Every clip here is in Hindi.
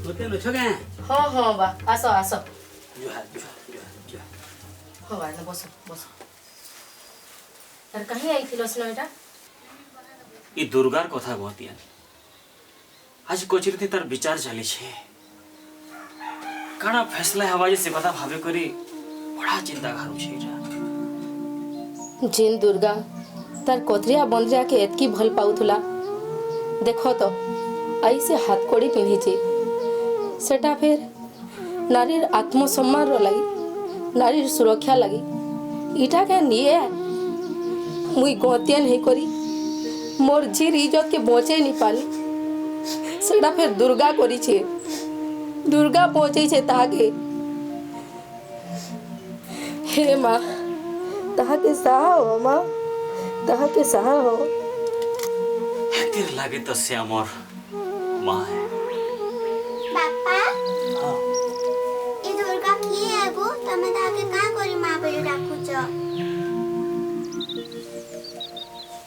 होते न छगे हाँ हाँ बा आसो आसो जुहार जुहार जुहार जुहार हाँ बा ना बसो बसो यार कहीं आई थी लसनो एटा ई दुर्गार कथा कहतिया आज कोचिरती तार विचार चली छे काना फैसला हवा जे से कथा भावे करी बड़ा चिंता करू छे एटा जिन दुर्गा तार कोथरिया बंद्रिया के एतकी भल पाउथुला देखो तो आई से हाथ कोड़ी पिंधिचे सेटा फिर नारीर आत्मसम्मान रो लगी नारीर सुरक्षा लगी इटा के निये मुई गतिया नहीं करी मोर जीर इज्जत के बचे नहीं पाली सेटा फिर दुर्गा करी छे दुर्गा पहुंचे छे ताके हे माँ ताके सहा हो माँ ताके सहा हो हेतिर लागे तो से अमर माँ है बापा हाँ ए दुर्गा की है वो तमे ताके का करी मां बेले डाकुच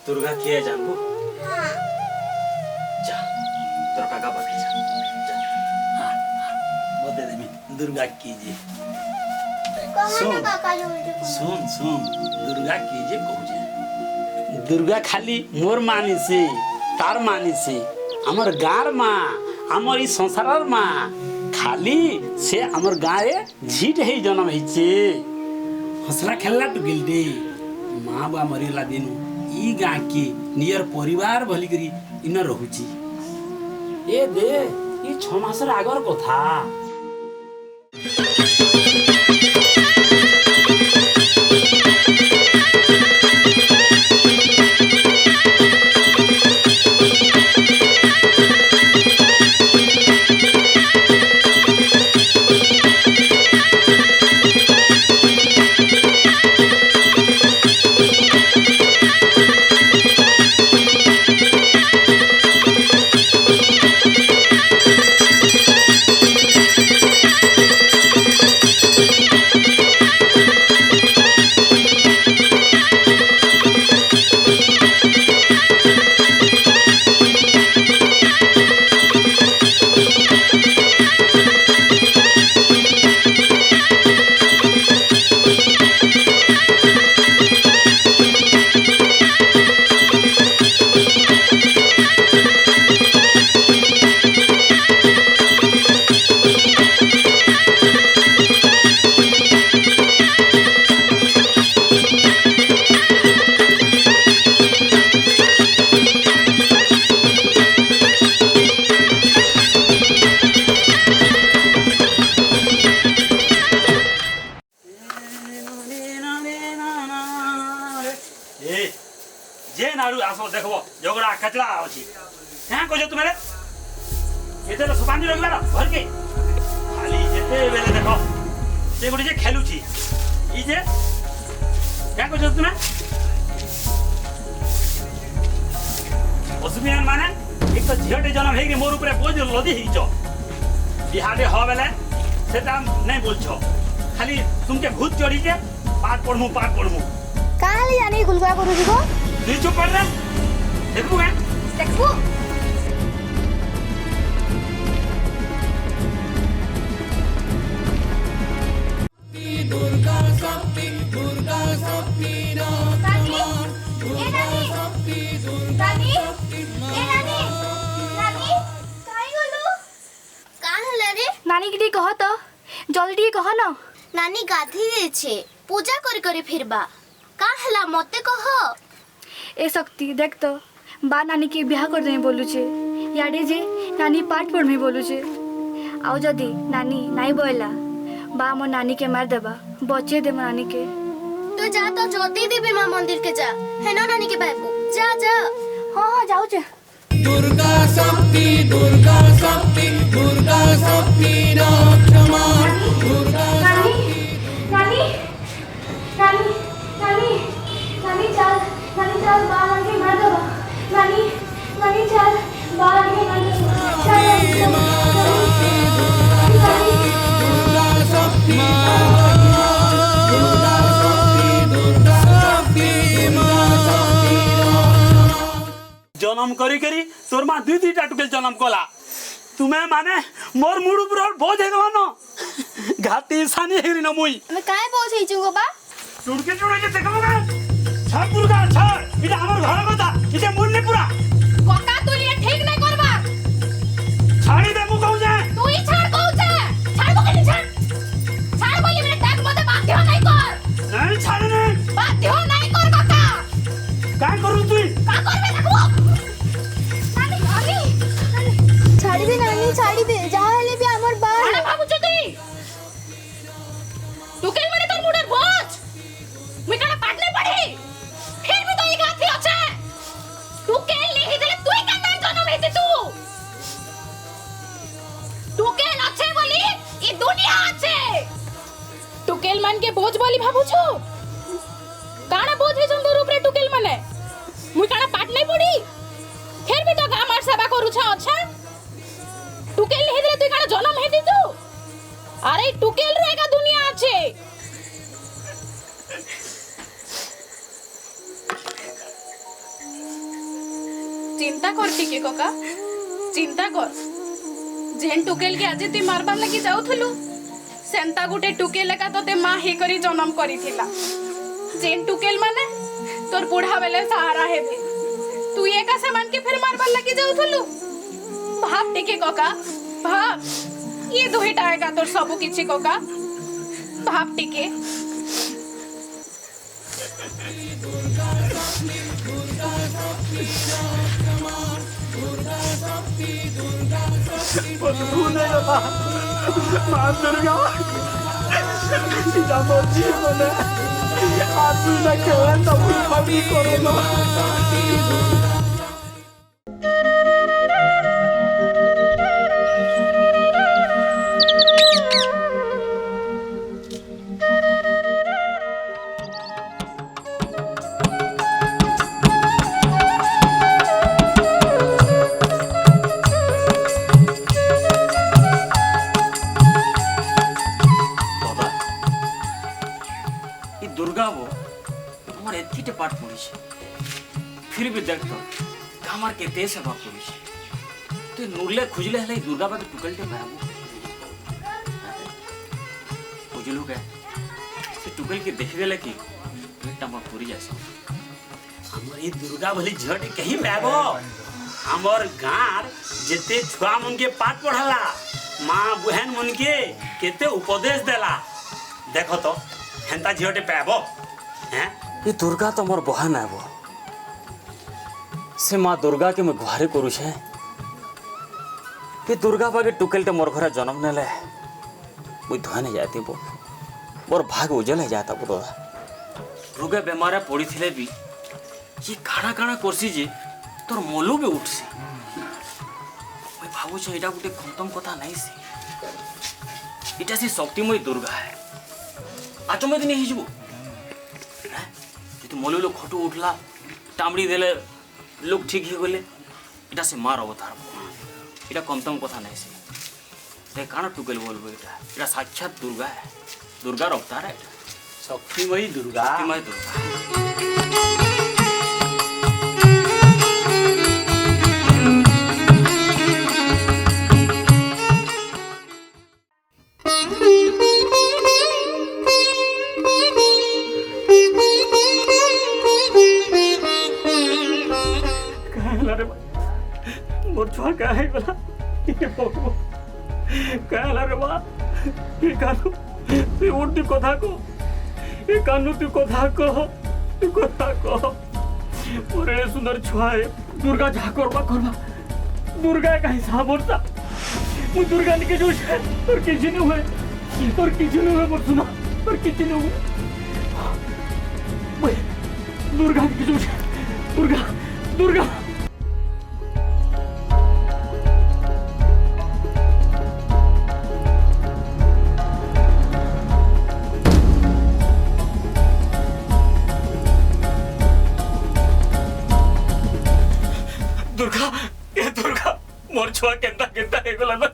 दुर्गा की है जानबो हां जा तोर काका बाकी जा हाँ बोते दे में दुर्गा कीजिए कहां ना काका जल्दी सुन सुन दुर्गा कीजिए कहूजे दुर्गा खाली मोर मानी से तार मानी से हमर गार माँ हमर ई संसारर माँ खाली से हमर गाए झीट है जन्म हिचे हसला खेलला तो गिलदे माँ बा मरिला दिन ई गा के नियर परिवार भली करी इन रहुची ए दे ई 6 मासर आगर कथा जे नारू आसो देखबो झगड़ा कचरा अछि क्या कहजो तुम्हारे एते सुपानी रखला ना भर के खाली जेते बेले देखो से गुडी जे खेलु छी ई जे क्या कहजो तुमे असुबियान माने एक तो झियटे जन्म हेगी मोर ऊपर बोझ लदी हिचो बिहाडे ह बेले सेटा नहीं बोलछो खाली तुमके भूत चढ़ी के पाठ पढमु काली जानी गुलगा करू दिगो तू चुप कर रे देखबो क्या देखबो दुर्गा शक्ति नानी ए नानी नानी ए नानी नानी काई गलु कान हला रे नानी के कह तो जल्दी कह न नानी गाधी छे पूजा करी करी फिरबा का हला मते कह ए शक्ति देख तो बा नानी के ब्याह कर दे बोलू छे याडे जे नानी पाठ पढ़ में बोलू छे आउ जदी नानी नाई बोला बा मो नानी के मार देबा बचे दे नानी के तो जा तो ज्योति देवी मां मंदिर के जा है ना नानी के बाबू जा जा हां हां जाऊ छे दुर्गा शक्ति नाक्षमान दुर्गा नानी नानी नानी नानी नानी चल बा नानी के मार देबा नानी नानी चल बा नानी के मार देबा जन्म करी करी तोर माँ दुई दुईटा टुकेल जन्म कला तुम्हें माने मोर मुड़ ऊपर बोझ है गलानो घाटी सानी है न मुई मैं काय बोझ है चुंगो बा चुड़के चुड़के देखबो का छाड़ दुर्गा छाड़ इटा हमर घर কথা इटा मुन्ने पूरा कका तू ये ठीक नहीं करबा छाड़ी दे मु कहू जे तू ही छाड़ कहू छे छाड़ को नहीं छाड़ छाड़ बोली मेरे देख मते बाध्य नहीं कर नहीं छाड़े नहीं बाध्य नहीं कर कका का करू तू का करबे देखबो नानी नानी छाड़ी दे नानी छाड़ी दे जहां हेले भी हमर बा अरे बाबू चुती तू के मेरे तोर मुडर बोझ मुई काना पाटने पड़ी फिर भी तो ये गाथी আছে तू के लिहि देले तुई काना जन्म हेते तू के আছে বলি এই দুনিয়া আছে টুকেল মান के बोझ बोली भाबू छु काना बोझ है जंदर ऊपर टुकेल माने मुई काना पाटने पड़ी फिर भी तो गामार सेवा करू छ अच्छा टुकेल लिहि देले तुई काना जन्म हेते तू अरे टुकेल रो एका दुनिया আছে चिंता कर टिके कका चिंता कर जेन टुकेल के आज ती मारबार लगी जाउथलु सेंता गुटे टुकेल का तोते मां हे करी जन्म करिथिला जेन टुकेल माने तोर बुढ़ा बेले सहारा हेबे तू एका समान के फिर मारबार लगी जाउथलु भाब टिके कका भाब ये दुहिटा आएगा तोर सब किछि कका भाब टिके भूले बाबा मां दुर्गा इटा मोर जीवन आज ना केवल तब भाभी करो दुर्गा वो আমার এতকিটে পাঠ পড়িছে फिर भी देख तो আমার কেতে সেবা করিছে তুই নুরলে খুঁজলে হলে দুর্গা বাকে টুকলতে পাবো বুঝলু কে সে টুকল के देख देले कि पेट हमर पूरी जासे हमर ई दुर्गा भली झट कहीं पाबो हमर गार जेते छुआ मन के पाठ पढ़ला मां बहन मन के केते उपदेश देला देखो तो हेंता झटे पाबो हैं ये दुर्गा तो मोर बहन है वो से मां दुर्गा के मैं गुहारे करू छे ये दुर्गा बागे टुकेलटे मोर घरे जन्म नेले मुई धने जाती बो मोर भाग उजल है जाता बो रोगे बेमारे पड़ी थिले भी ये काना काना करसी जे तोर मोलू भी उठसी मैं भाबू छे एटा गुटे खंतम कथा नहीं सी एटा से शक्तिमय दुर्गा है आज में दिन हिजबो तू मोलू लोग खटू उठला टामड़ी देले लोग ठीक ही गले इटा से मार अवतार इटा कमतम कथा नहीं से ते काना टुकेल बोलबो इटा साक्षात दुर्गा है दुर्गा अवतार है शक्तिमयी दुर्गा शक्तिमय दुर्गा मोर छुआ का है बोला ये बाबू कहला रे बा ये कानू तू उठ दी कथा को ये कानू तू कथा को मोरे सुंदर छुआ है दुर्गा जा करबा दुर्गा का हिसाब होता मु दुर्गा निके जो है और किछि न हुए मोर सुना और किछि न हुए दुर्गा निके जो दुर्गा दुर्गा मोर छुआ केंता हे गला न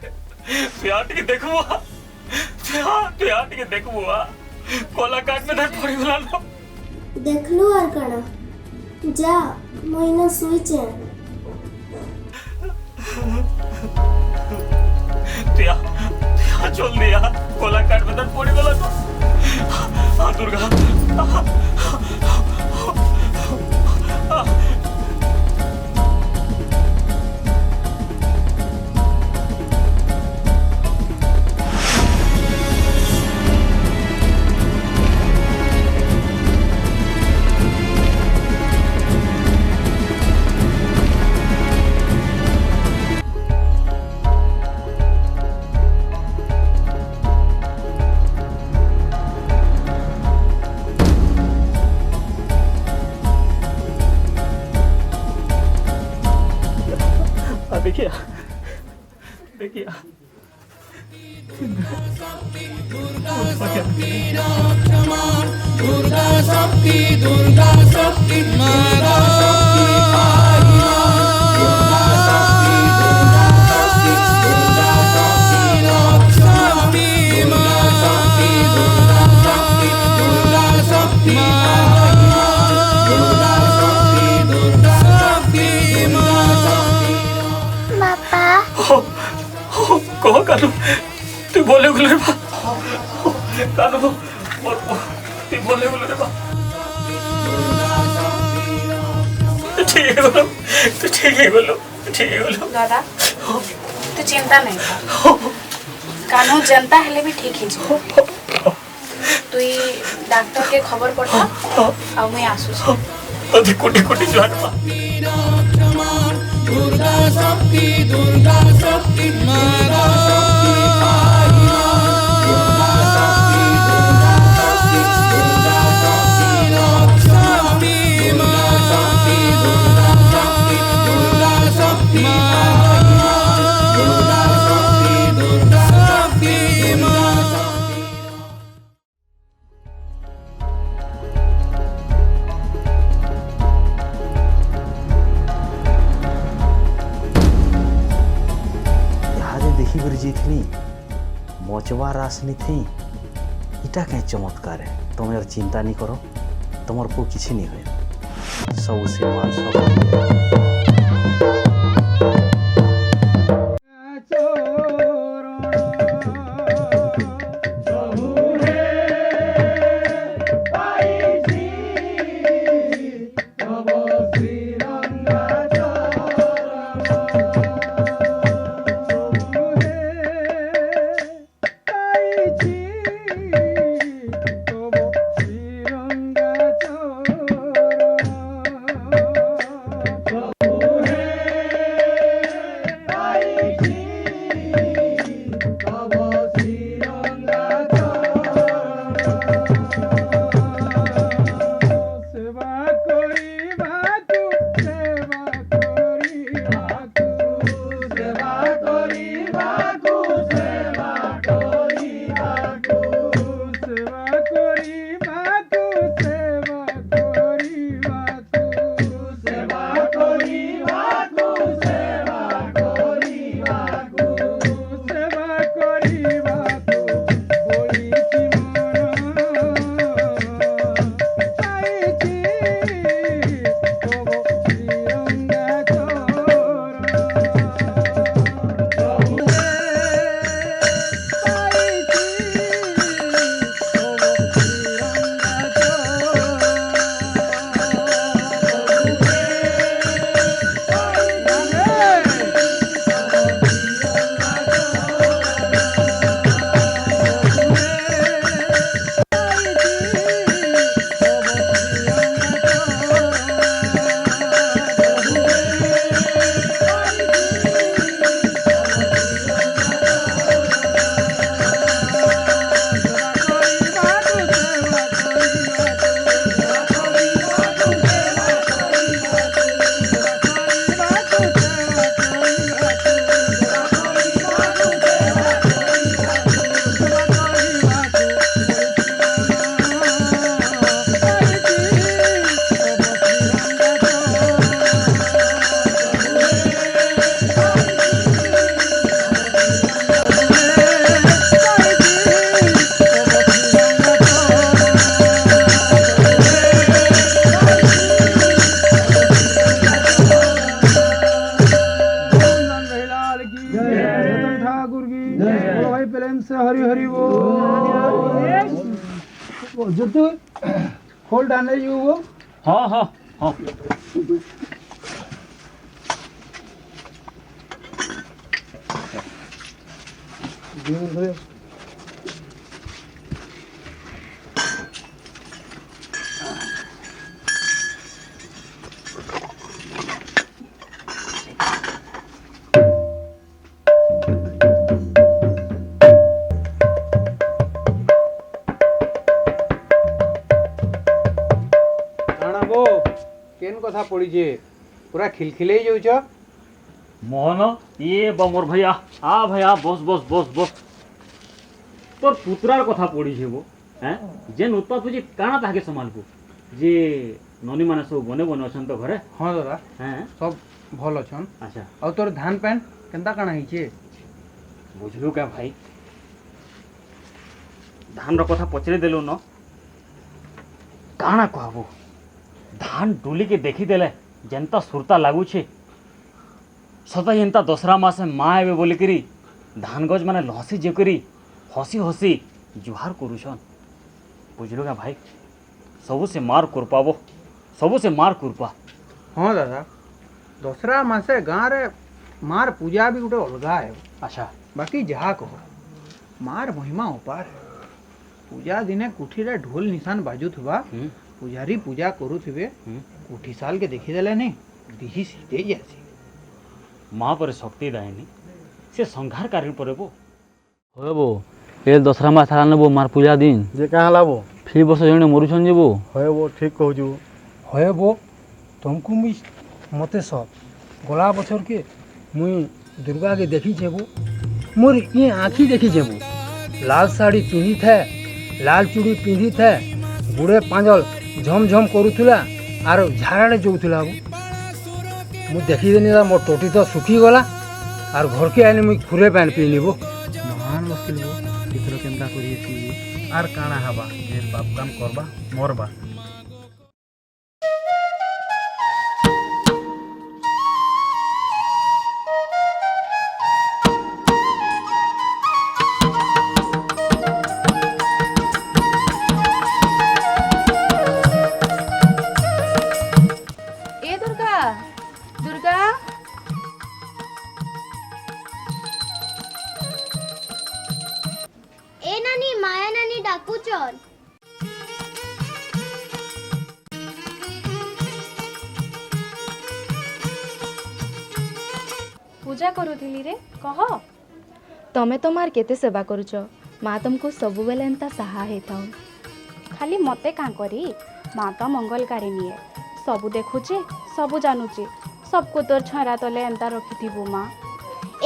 प्याट के देखबो प्याट के देखबो कोला काट में धर पड़ी गला न देखलु आर कणा जा महीना सुई छे तो पड़ी गला तो हाँ दुर्गा देखिए देखिए दुर्गा शक्ति माता कहो कानू तू बोले गुलो रे बा कानू तू बोले गुलो रे बा ठीक है बोलो तू ठीक है बोलो ठीक है बोलो दादा तू चिंता नहीं कर कानो जनता हेले भी ठीक ही जो तू डॉक्टर के खबर पठा आ मैं आसु तो कोटी कोटी जुआन बा दुर्गा शक्ति माता मचवा रासनी थी इटा कहीं चमत्कार है तुम यार चिंता नहीं करो तुमर को किसी नहीं हुए सब से मार सब बोलो भाई प्रेम से हरि हरि बोल जो तू खोल डाले यू वो हाँ हाँ हाँ କାଣା ବୋ କେନ୍ କଥା ପଡ଼ିଛେ ପୁରା ଖିଲଖିଲେଇ ଯାଉଛ मोहन ये बमर भैया आ भैया बस बस बस बस तोर पुत्रार कथा पड़ी छे वो हैं जेन उत्पात होची काना ताके संभालबो जे ननी माने सब बने बने अछन तो घरे हाँ दादा हैं सब भल अछन अच्छा और तोर धान पैन केनता काଣା ହେଇଛେ बुझलु क्या भाई धान रो कथा पचरे देलु न काना कहबो धान डुली के देखी देले जेनता सुरता लागू छे सदा जेनता दसरा मासे माँ आवे बोली करी धान गज माने लहसी जे करी हसी हसी जुहार करूछन बुझलु क्या भाई सबु से मार कुरपाबो सबु से मार कुरपा हाँ दादा दसरा मासे गाँव रे मार पूजा भी गोटे अलगा है अच्छा बाकी जहाँ कहो मार महिमा अपार है पूजा दिने कुठी रे ढोल निशान बाजुथुबा पुजारी पूजा करुथिबे कुठी साल के देखी देले नहीं दिही सीते जासी माँ पर शक्ति दायनी से संघार कार्य पर बो होय बो ए दसरा मास थाने बो मार पूजा दिन जे कहाँ लाबो फी बस जने मरुछन जेबो होय वो ठीक कहजु होय वो तुमको मी मते सब गला बछर के मुई दुर्गा के देखी छेबो मोर ये आँखी देखी छेबो लाल साड़ी पिंधी थे लाल चूड़ी पिंधी थे गुड़े पांजल झमझम करुला आर झाड़े जोला मु देखी देनी मोर टोटी तो सुखी गला आर घर के आने मुई खुरे पैन पीनिबो महान मुश्किल बो इथरो केनता करिए आर काना हबा जे बाप काम करबा मोरबा ए दुर्गा दुर्गा ए नानी माया नानी डाकू चल पूजा करूथिली रे कह ତମେ ତମାର କେତେ ସେବା କରୁଛ ମା ତମକୁ ସବୁବେଳେ ଏନ୍ତା ସାହା ହେଇଥାଉ ଖାଲି ମତେ କାଁ କରି ମା ତ ମଙ୍ଗଲକାରୀ ନିଏ ସବୁ ଦେଖୁଛେ ସବୁ ଜାଣୁଛେ सबको तोर छरा तले एंता रखिथिबु माँ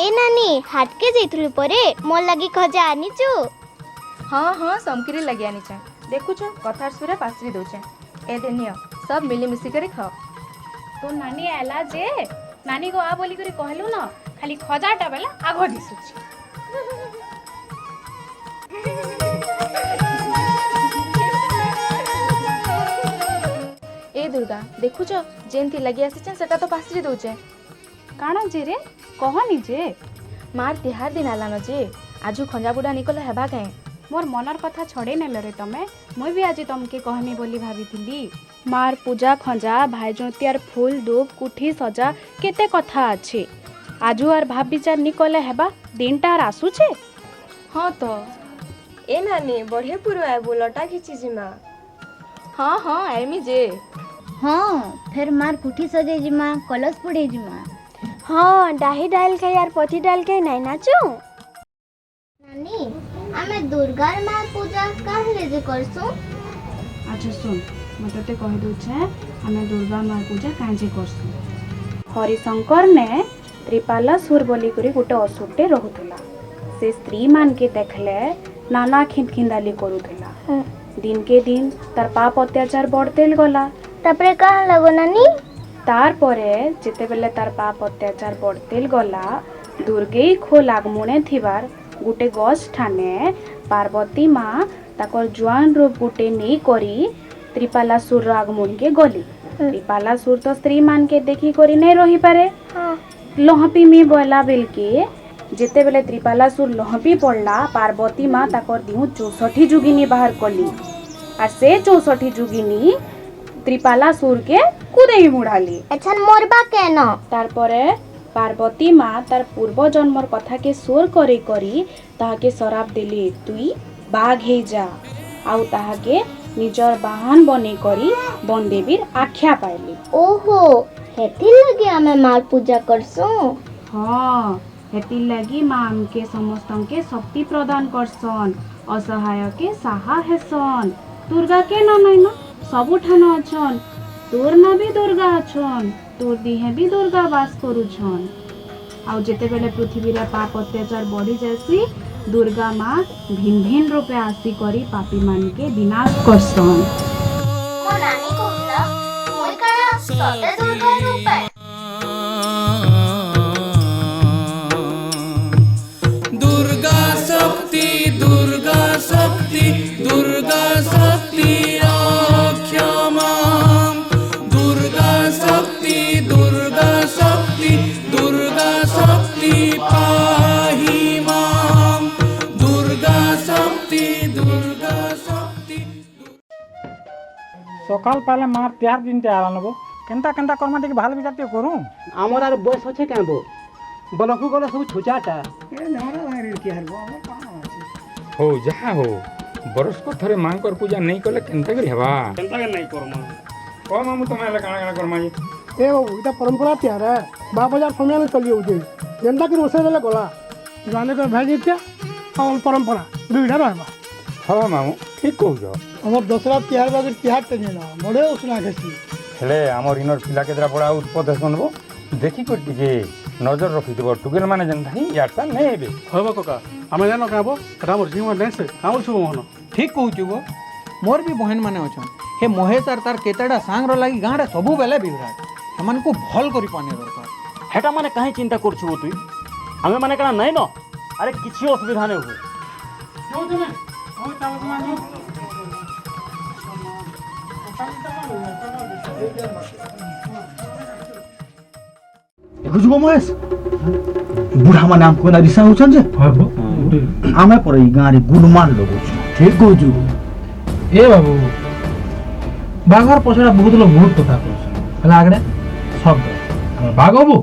ए नानी हाट के जैथलु परे मोर लगी खजा आनिचु हाँ हाँ समकिरी लगी आनीचे देखुछ कथार सुरे पासरी दउचे ए देनियो सब मिली मिसी करी खाओ तो नानी आला जे नानी को आ बोली करी कहलु न खाली खजाटा बेला आगो दिसुची ए दुर्गा देखुछ जेंती लगी आसीचे सेटा तो पासरी दउचे काना जे रे कहनी जे मार तिहार दिन आलान जे आजु खंजा बुड़ा निकल हेबा काए मोर मनर कथा छड़े नेलो रे तमे मुई भी आज तमके कहमी बोली भाबिथिली मार पूजा खंजा भाईजोतियार फूल दूब कुठी सजा केते कथा अछि आजु आर भाब विचार निकले हेबा दिनटार आसुछे हाँ तो ए नानी बढ़िया पुरवा बोलटा खिची जिमा हाँ हाँ एमी जे हाँ फिर मार कुठी सजे जिमा कलश पड़े जिमा हाँ डाही डाल के यार पति डाल के नहीं नाचो नानी आमे दुर्गार माँ पूजा काहले जे करसु अच्छा सुन मते ते कहि दोछे हमें दुर्गा माँ पूजा कांजे करसु हरिशंकर ने त्रिपाला सुर बोली करी गोटे असुरटे रहुथला से स्त्री मान के देखले नाना खिंदाली करुथला दिन के दिन तार पाप अत्याचार बढ़तेल गला तापरे कहाँ लगो नानी तार परे जेते बेले तार पाप अत्याचार बढ़तेल गला दुर्गेई खोल आगमुने थिबार गुटे गछ ठाने पार्वती माँ ताकर जुआन रूप गुटे नहीं करी त्रिपालासुर आगमन के गली त्रिपालासुर तो स्त्री मान के देखी करी नहीं रही पारे लहपी में बोला बेल के ଯେତେବେଳେ ତ୍ରିପାଲାସୁର ଲହବି ପଡ଼ିଲା ପାର୍ବତୀ ମା ତାକର ଦିହୁ 64 ଯୁଗିନୀ ବାହାର କଲି আর সে 64 যুগিনী ত্রিপালাসুরকে কুদেই মুড়ালি। এছান মরবা কেন? তারপরে পার্বতী মা তার পূর্ব জন্মর কথাকে সোর করে করি তাহাকে শরাপ দেলি তুই বাঘ হয়ে যা আউ তাহাকে নিজর বাহন বনে করি বনদেবীর আখ্যা পাইলি। ওহো, হেতির লাগি আমি মার পূজা করছু। হ্যাঁ, হেতির লাগি মা আমকে সমস্তকে শক্তি প্রদান করছন, অসহায়কে সাহা হেসন। দুর্গা কে না নাই না ସବୁଠାନ ଅଛନ୍, ତୋର ନା ବି ଦୁର୍ଗା ଅଛନ୍, ତୋର ଦିହେ ବି ଦୁର୍ଗା ବାସ କରୁଛନ୍। ଆଉ ଯେତେବେଳେ ପୃଥିବୀରେ ପାପ ଅତ୍ୟାଚାର ବଢି ଯାସି ଦୁର୍ଗା ମା ଭିନ୍ ଭିନ୍ ରୂପେ ଆସିକରି ପାପୀ ମାନକେ ବିନାଶ କରସନ୍। ମୋ ନାନୀ କହୁଲା ମୁଇ କାଣା ସତେ ଦୁର୍ଗା ରୂପେ? दुर्गा शक्ति दुर्गा शक्ति दुर्गा शक्ति रक्षा मां दुर्गा शक्ति दुर्गा शक्ति दुर्गा शक्ति पाहि मां दुर्गा शक्ति दुर्गा शक्ति। সকাল পালে মার তেহার দিনটা আলা নেব কেনতা কেনতা কর্মা টিকে ভালো বিচার টিকে করুম। আমার আর বয়স হচ্ছে কেন বলকু গলে সব ছোচাটা हो जहाँ हो बरस को थरे मांग कर पूजा नहीं कले केनता करी हवा କେନ୍ତା କେ ନାଇଁ କର୍ମା को मामू तुम हेले काना काना करमा जी ଏ ବାବୁ ଏଇଟା ପରମ୍ପରା ତିହାର ବା ବଜାର ସମୟ ଚଲି ଯାଉଛେ ଯେନ୍ତା କି ରୋଷେଇ ଦେଲେ ଗଲା ଗାଁରେ କରି ଭାଇ ଯାଇଥିବା ଆଉ ପରମ୍ପରା ଦୁଇଟା ରହିବା। हाँ मामू ठीक कहूछ ଆମର ଦଶହରା ତିହାର ବାକି ତିହାରଟେ ନେଲା ବଢ଼େ ଉଷୁନା ଖେସି हेले हमर इनर पिला केतरा बड़ा उत्पद सुनबो देखि को टिके नजर रखि देबो टुगेल माने जनता ही यारता नै हेबे ହବ କକା ଆମେ ଜାନ କାବ ସେଟା ଆମର ଝିଅ ଡ୍ୟାନ୍ସ କାମ ଶୁଭ ମୋହନ ठीक कहूछु गो मोर भी बहन माने अछन हे महेश आर तार केतेडा सांग रो लागि गाँरे सबु बेले बिभराट हमन को भल करी पाने दरकार। हेटा माने काहे चिंता करछु तुई हमें माने काना नहीं न अरे किछि असुविधा नहीं हुए बुझबो महेश बुढ़ा माने हमको ना दिशा होछन जे आमे पर ई गाँरे गुडमाल लोग ठीक कहूछु। ଏ ବାବୁ ବାଘର ପଛଟା ବହୁତ ଲୋକ ବହୁତ କଥା କହୁଛନ୍ତି ହେଲେ ଆଗରେ ଶବ୍ଦ ଆମେ ବାଘ ହବୁ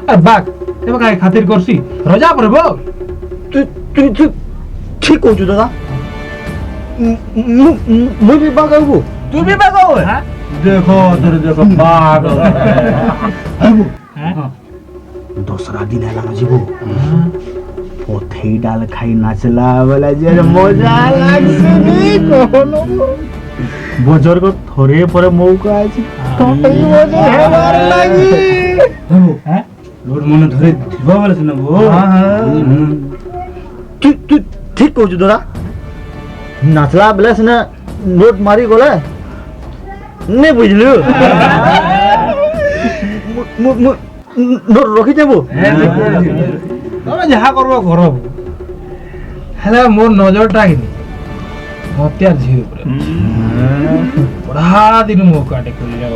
ଆରେ ବାଘ ଏବେ କାହିଁ ଖାତିର କରସି ରଜା ପରେ ବୋ তুই তুই তুই ঠিক कहूछु दादा मुई भी बाघ हबो तू भी बाघ हो देखो तेरे देखो बाघ हबो दसरा दिन है ना जीवो पथई डाल खाई नाचला वाला जे मजा लागसे नहीं कहलो बजर को थोरे पर मौका आछि तोई मजा हेबार लागी हैं लोड मन धरे दिबा वाला सुन बो तू तू ठीक कहू दादा नाचला बेला से नोट मारी गला नहीं बुझलु नोट रखी देबो ତମେ ଯାହା କରବ କର ହେଲେ ମୋର ନଜରଟା କିନି ମତେ ଝିଅ ଉପରେ ପଢା ଦିନ ମୋ କାଟେ ଖୋଲିଲା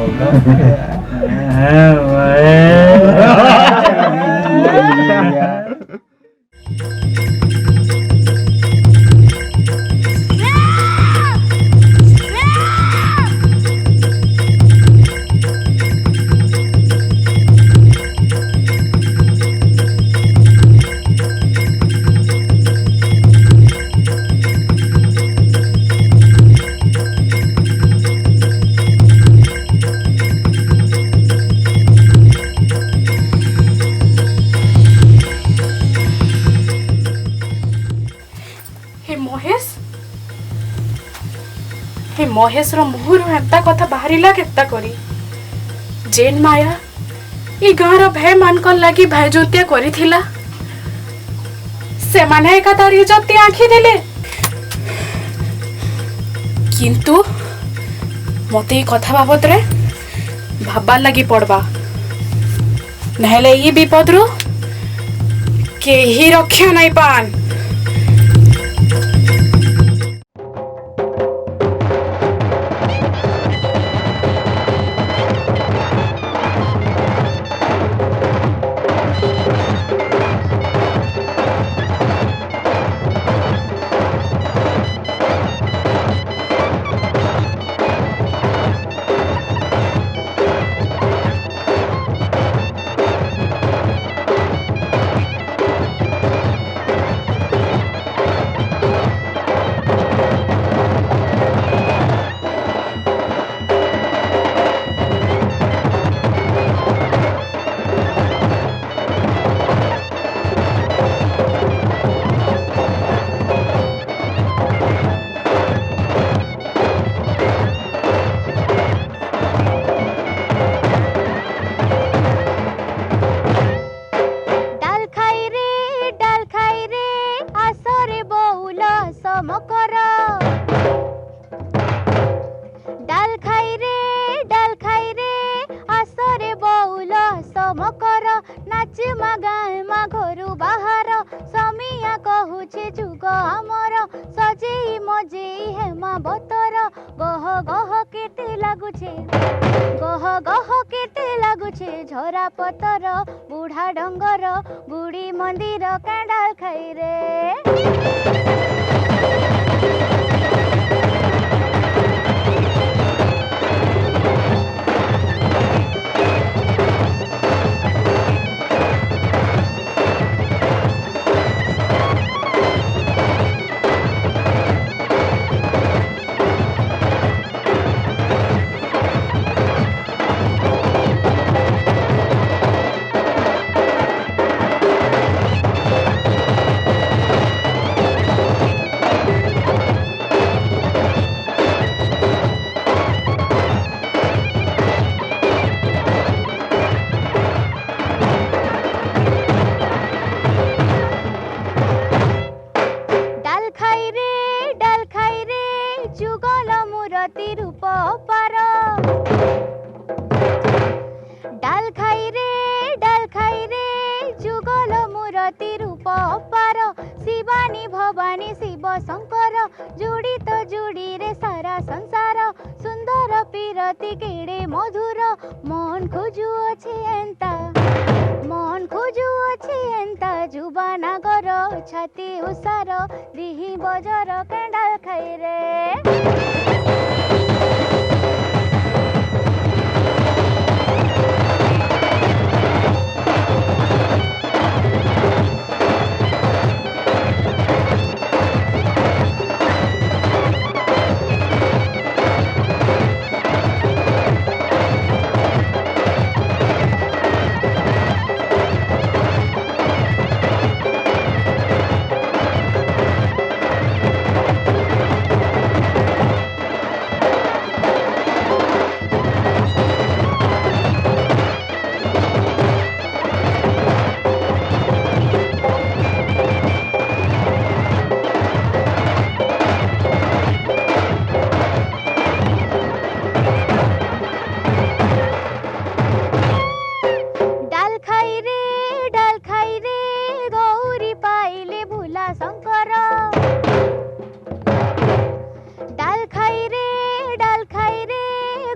ମହେଶର ମୁହଁରୁ ଏନ୍ତା କଥା ବାହାରିଲା କେନ୍ତା କରି ଯେନ୍ ମାୟା ଇ ଗାଁର ଭାଇ ମାନଙ୍କର ଲାଗି ଭାଇଜୋତିଆ କରିଥିଲା ସେମାନେ ଏକା ତାର ଇଜ୍ଜତି ଆଖି ଦେଲେ କିନ୍ତୁ ମତେ ଇ କଥା ବାବଦରେ ଭାବାର ଲାଗି ପଡବା ନହେଲେ ଇ ବିପଦରୁ କେହି ରକ୍ଷା ନାଇଁ ପାନ୍। মকর ডাল খাই রে আসরে বউল সমকর নাচমা গায়মা ঘরু বাহার সমিয়া কহুছে যুগ আমর সজেই মজেই হেমা বতর গহ গহ কেতে লাগুছে ঝরা পতর বুঢ়া ডঙ্গর বুঢ়ী মন্দির কাঁডাল খাই রে ডাল খাই রে যুগল মূরতি রূপ পার ডাল খাই রে যুগল মূরতি রূপ পার শিবানী ভবানী শিব শঙ্কর জুড়িত জুড়িরে সারা সংসার সুন্দর পিরতি কেড়ে মধুর মন খোঁজু আছে এন্তা যুবা নাগর ছাতি উষার দিহি বজর কেঁডাল খাই রে ডাল খাই রে গৌরী পাইলে ভোলা শঙ্কর ডাল খাই রে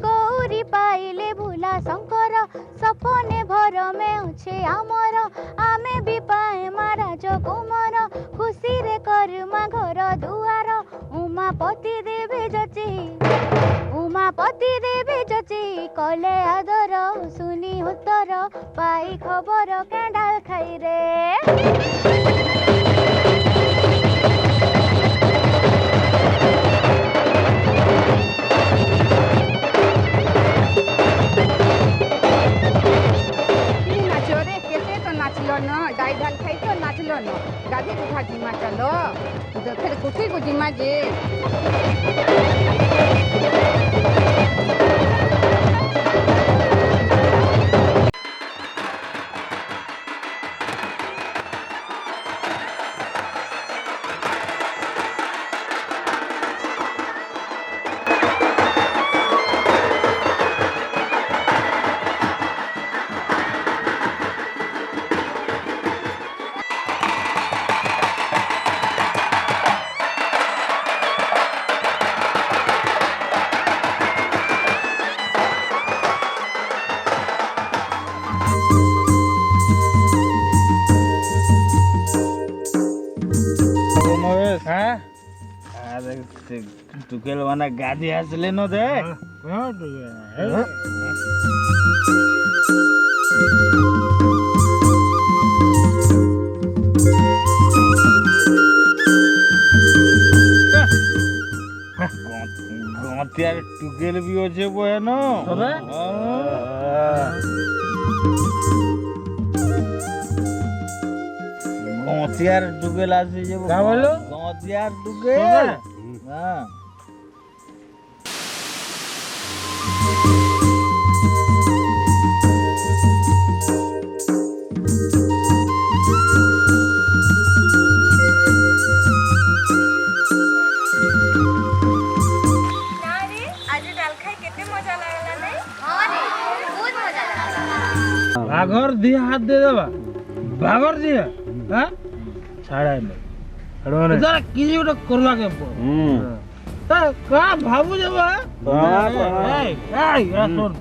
গৌরী পাইলে ভোলা শঙ্কর সপনে ভরমে আছে আমার আমি বি পাইমা রাজকুমার খুশিরে করমা ঘর দুয়ার উমাপতি দেবে যচি কলে আদর শুনি উত্তর পাই খবর কেঁডাল খাই রে নাচরে কেতে তো নাচল ন ডাই ঢাল খাই তো নাচল ন গাধি কোঠা জিমা চল ফের কোঠি কো জিমা যে टुकेल वाला गाड़ी असले न दे गतियार टुकेल भी अच्छे बोए न गतियार टुकेल आसे जे का बोलो गतियार टुकेल हां बाघर दिया हाथ दे देबा बाघर दिया हां छाड़ा ले हड़ोने जरा किसी उठ करवा के ता का भाबू देबा ए सुन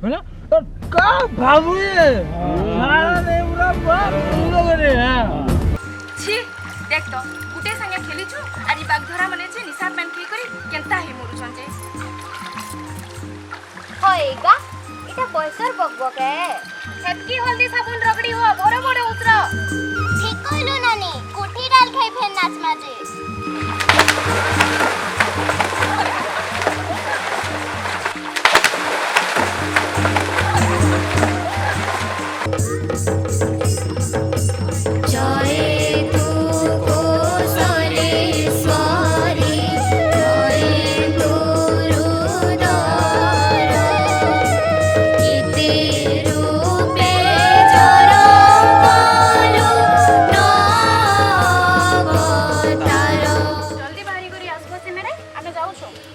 सुनो का भाबू छाड़ा दे पूरा बाप लोगरे छी देख तो गुटे संगे खेलिछु आरी बाग धरा मने छे निशा पेन की करी केनता हे मोरुछन जे होएगा इटा पैसर बकबक है छटकी हल्दी साबुन रगड़ी हो बड़े बड़े उतरा ठीक कहलो नानी कोठी डाल खाई फेर नाच माजे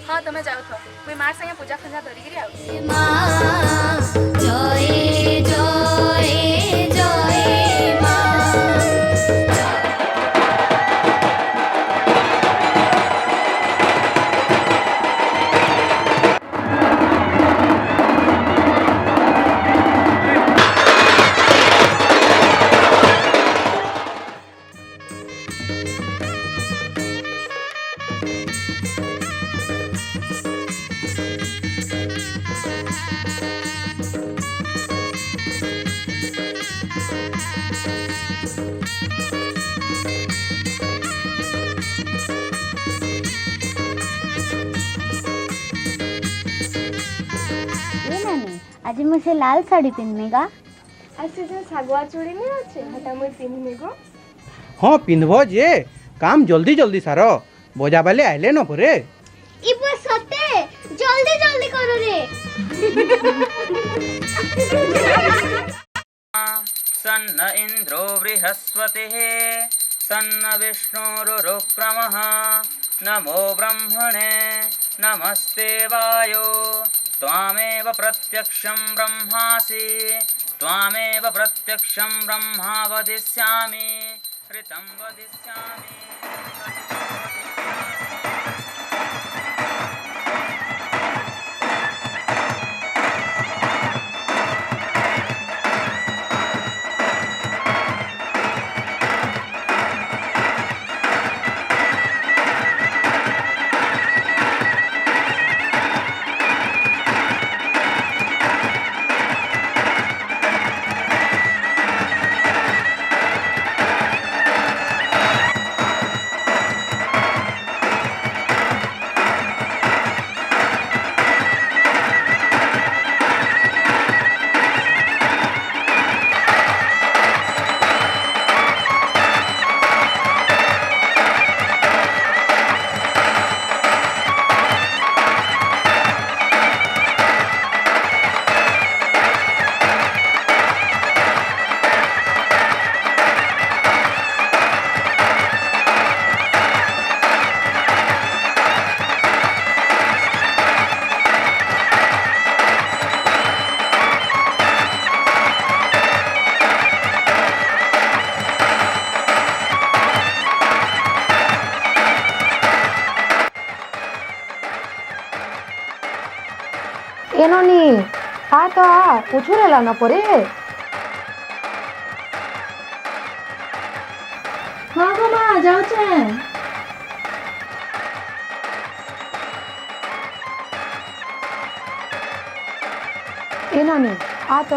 हाँ तुम्हें जाओ तो मैं मार संगे पूजा खंजा धरी गिरी आउ आज मुझे लाल साड़ी पहनने का आज से जो सागवा चूड़ी नहीं अच्छे हटा मुझे पहनने को हाँ पिन्हबो जे काम जल्दी जल्दी सारो बजा बाले आइले न परे इबो सते जल्दी जल्दी करो रे सन्न इंद्रो बृहस्पतिः सन्न विष्णुरुक्रमः नमो ब्रह्मणे नमस्ते वायो त्वामेव प्रत्यक्षं ब्रह्मासि त्वामेव प्रत्यक्षं ब्रह्मा वदिष्यामि ऋतं वदिष्यामि ಏನೋನಿ ಆತ ಉಚುರೆಲ್ಲ ನಾ ಪೊರೆ हाँ गो माँ जाओ छे ಏನೋನಿ ಆತ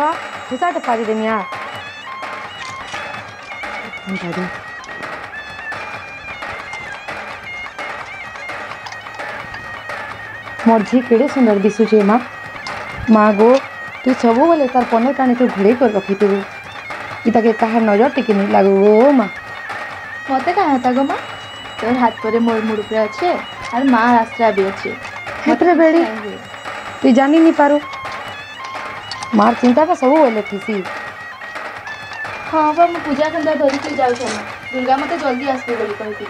ಹುಸಾಟ ಪಾರಿದೆ ಮಿಯಾ ಅಂತಾಡಿ मोर झी केड़े सुंदर दिशुचे माँ माँ गो तू सब बोले तार पने काने तू घोड़े कर रखी तू इताके कहा नजर टिके नहीं लागो गो माँ मते कहा था गो माँ तोर हाथ पर मोर मुड़ पे अच्छे और माँ रास्ता भी अच्छे हेतरे बेड़ी तू जानी नहीं पारू मार चिंता का सब बोले थी हाँ बा मैं पूजा कंदा धरी के जाऊ छे दुर्गा मते जल्दी आसबे बोली कहती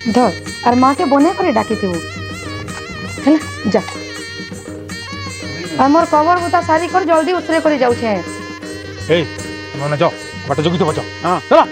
धर और माँ के बने करे डाकी थी है ना जा और मोर कवर बुता सारी कर जल्दी उसरे करे जाऊ छे ए माने जाओ बाटा जोगी तो बचाओ हां चला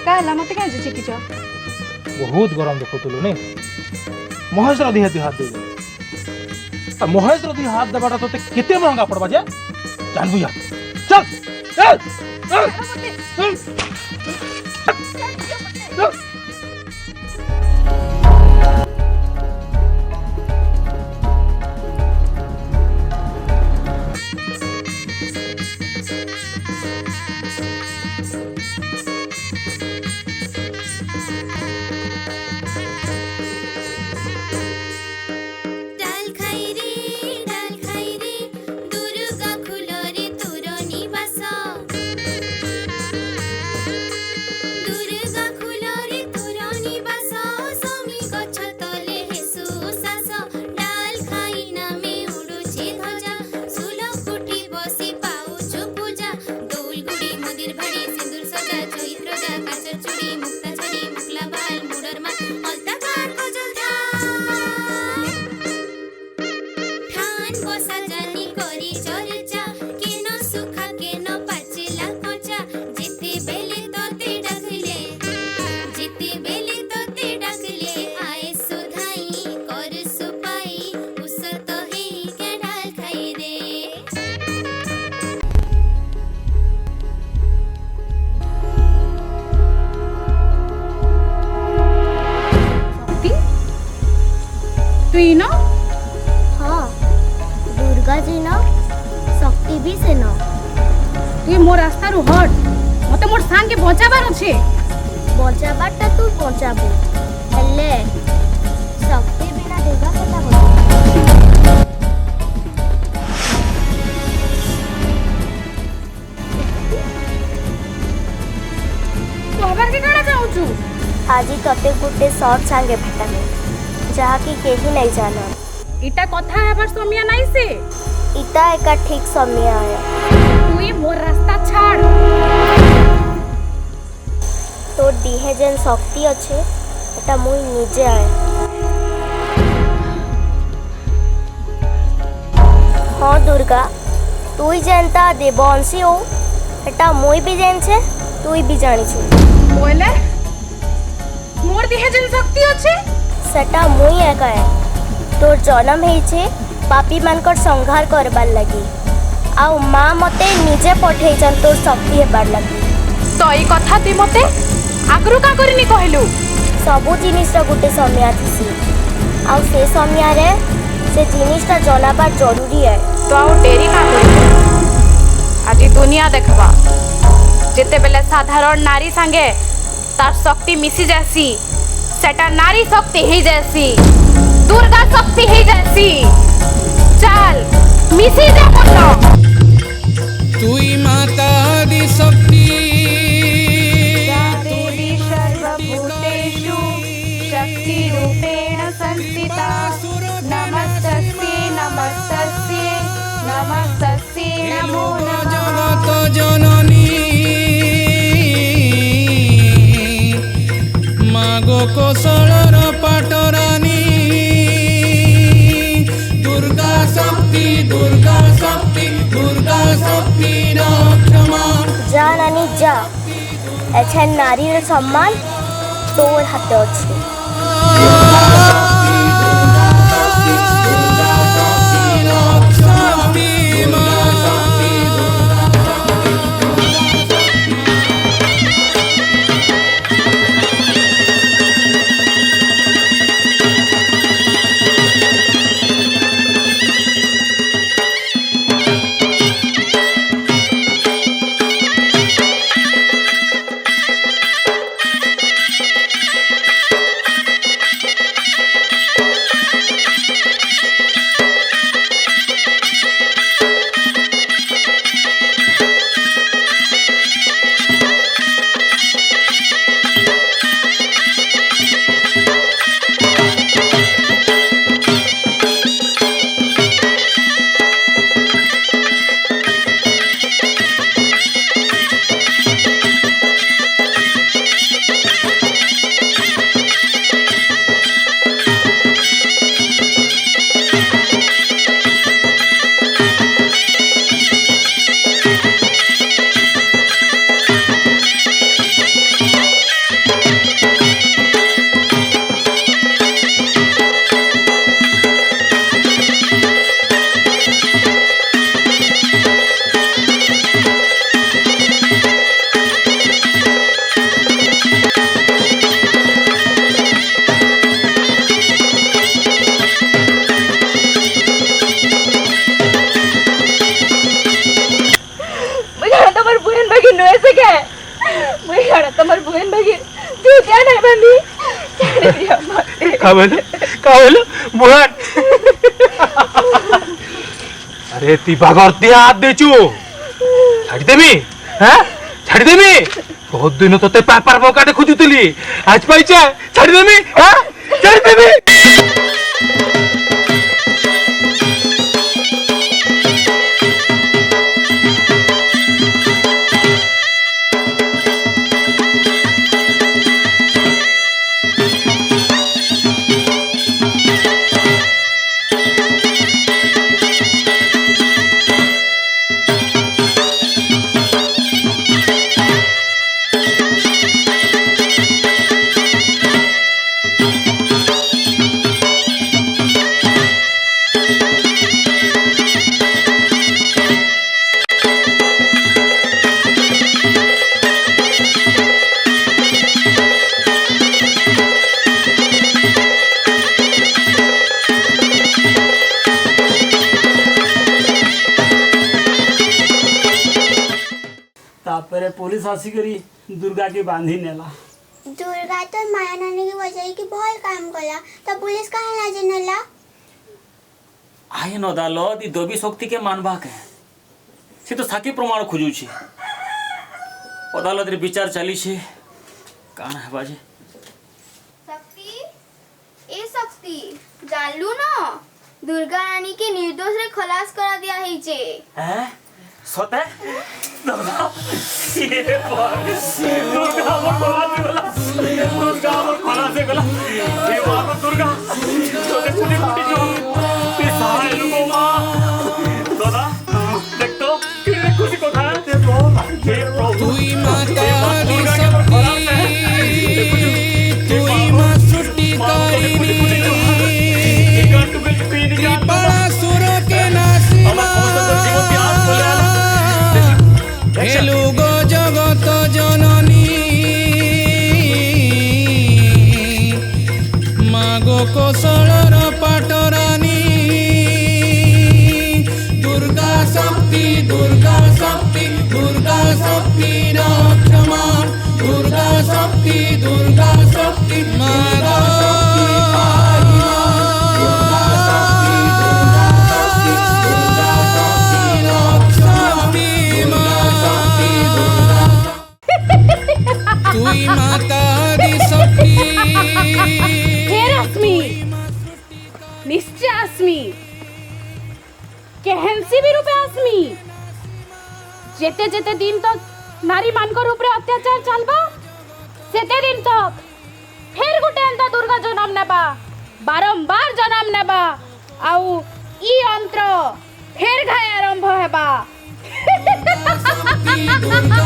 कहला मते काहे जे किछ बहुत गरम देखुतलु नहीं महेश रदी हाथ दे महेश रदी हाथ देबाटा तोते केते महंगा पड़बा जे जानबू या चल चल तुई न हाँ दुर्गा जी न शक्ति भी से न तुई मोर रास्ता रु हट मते मोर सांग के बचाबार अछि बचाबाटा तू बचाबू हेले शक्ति बिना दुर्गा कथा होई तू हबार के काना चाहूछु आज तते गुटे शॉर्ट सांगे भेटाले जहा की केही नहीं जाना इटा कथा हेबार समय नहीं से इटा एका ठीक समय है तुई मोर रास्ता छाड़ तो दिहे जेन शक्ति अच्छे एटा मुई निजे आए हाँ दुर्गा तुई जानता देवंशी हो एटा मुई भी जान छे तुई भी जानी छे बोले मोर दिहे जेन शक्ति अच्छे सेटा मुई एका है तोर जन्म हेइछे पापी मानकर संहार करबार लगी आउ माँ मते निजे पठेइछन तोर शक्ति हेबार लगी तो ई कथा ती मते आगरु का करिनी कहलु सबु जिनिसर गुटे समय आथिसी आउ से समय रे से जिनिसटा जनाबार जरूरी है तो आउ डेरी का करिनी आज दुनिया देखबा जेते बेले साधारण नारी संगे तार शक्ति मिसी जासी सेटा नारी शक्ति ही जैसी दुर्गा शक्ति ही जैसी चल मिसी जा बोलो तुई माता दी शक्ति देवी सर्वभूतेषु शक्ति रूपेण संस्थिता नमस्तस्यै नमस्तस्यै नमस्तस्यै नमो नमः जगत जननी मागो कोसलर पाटरानी दुर्गा शक्ति दुर्गा शक्ति दुर्गा शक्ति रक्षमा जा नानी जा अच्छा नारी रे सम्मान तोर हाथे अछि छाड़ी के मुई गाड़ा तमर बुएन भागी तू क्या नहीं बंदी छाड़ी दिया मत का बोले बुहान अरे ती बागर दिया हाथ देचू छाड़ी देबी हैं छाड़ी देबी बहुत दिन तोते पापर बोकाटे खोजुतली आज पाइछे छाड़ी देबी हैं छाड़ी देबी तापरे पुलिस आसिकरी दुर्गा के बांधी नेला। दुर्गा तो माया नानी की वजह की बहुत काम कला तो पुलिस कहाँ लाजे नला आयन अदालत ई देवी शक्ति के मानबा के से तो साकी प्रमाण खोजू छे अदालत रे विचार चली छे कान है बाजे शक्ति ए शक्ति जानलू ना दुर्गा रानी के निर्दोष रे खलास करा दिया है जे हैं सते दुर्गा ये दुर्गा हमर खला से गला ये बाबा दुर्गा तोते कुटी कुटी जो पिसाए लोगो मां दादा देख तो कितने खुशी को था ते प्रभु तुई माता दी शक्ति तुई मां सृष्टि करिनी कृपा सुर के नासिमा हेलु गो जगत जननी मागो कौशलर पाटरानी दुर्गा शक्ति दुर्गा शक्ति दुर्गा शक्ति रक्षमा दुर्गा शक्ति मागा तुई माता दी शक्ति फेर अस्मि निश्चय अस्मि केहनसी भी रूपे अस्मि जेते जेते दिन तक नारी मानकर ऊपर अत्याचार चलबा सेते दिन तक फेर गुटे एंता दुर्गा जन्म नेबा बारंबार जन्म नेबा आउ ई अंतर फेर घाय आरंभ हेबा दुर्गा